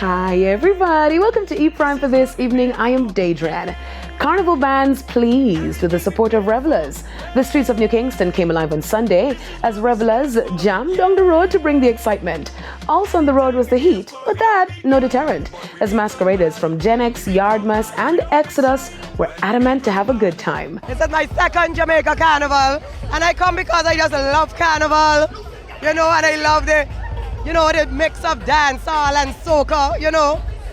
Hi everybody, welcome to E Prime for this evening. I am Daedran. Carnival bands pleased with the support of revelers. The streets of New Kingston came alive on Sunday as revelers jammed on the road to bring the excitement. Also on the road was the heat, but that no deterrent, as masqueraders from Gen X, Yardmas and Exodus were adamant to have a good time. This is my second Jamaica carnival, and I come because I just love carnival, and I love the mix of dancehall and soca,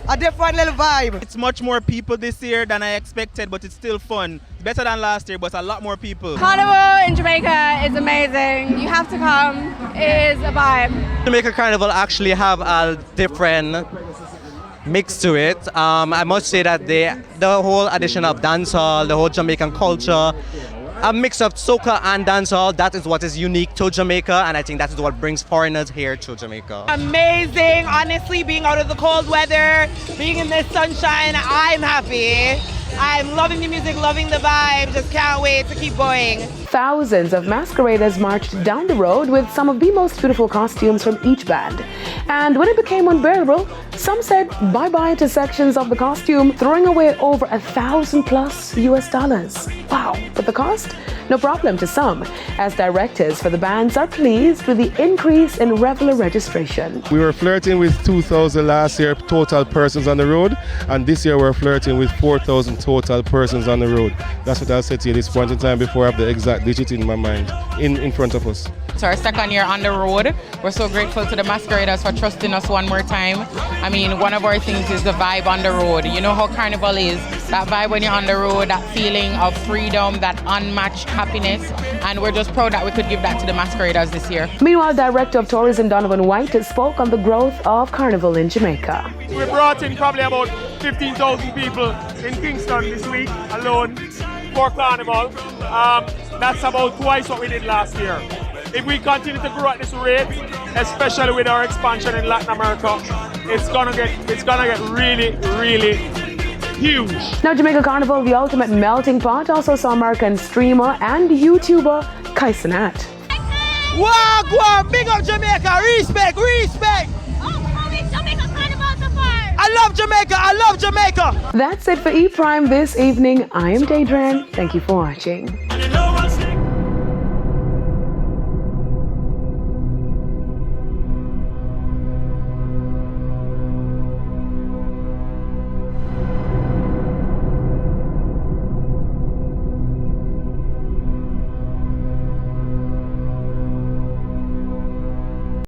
a different little vibe. It's much more people this year than I expected, but it's still fun. It's better than last year, but a lot more people. Carnival in Jamaica is amazing. You have to come. It is a vibe. Jamaica Carnival actually have a different mix to it. I must say that the whole addition of dancehall, the whole Jamaican culture, a mix of soca and dancehall, that is what is unique to Jamaica, and I think that is what brings foreigners here to Jamaica. Amazing, honestly, being out of the cold weather, being in this sunshine, I'm happy. I'm loving the music, loving the vibe, just can't wait to keep going. Thousands of masqueraders marched down the road with some of the most beautiful costumes from each band. And when it became unbearable, some said bye-bye to sections of the costume, throwing away over $1,000+ US. Wow, but the cost? No problem to some, as directors for the bands are pleased with the increase in reveler registration. We were flirting with 2,000 last year total persons on the road, and this year we're flirting with 4,000 total persons on the road. That's what I'll say to you at this point in time before I have the exact digit in my mind, in front of us. It's our second year on the road. We're so grateful to the masqueraders for trusting us one more time. I mean, one of our things is the vibe on the road. You know how Carnival is, that vibe when you're on the road, that feeling of freedom, that unmatched happiness, and we're just proud that we could give that to the masqueraders this year. Meanwhile, Director of Tourism Donovan White spoke on the growth of Carnival in Jamaica. We brought in probably about 15,000 people in Kingston this week alone for Carnival. That's about twice what we did last year. If we continue to grow at this rate, especially with our expansion in Latin America, it's gonna get really, really huge. Now, Jamaica Carnival, the ultimate melting pot, also saw American streamer and YouTuber Kaisanat. Wow, big up Jamaica, respect! Jamaica Carnival so far. I love Jamaica! That's it for E Prime this evening. I am Daedran. Thank you for watching.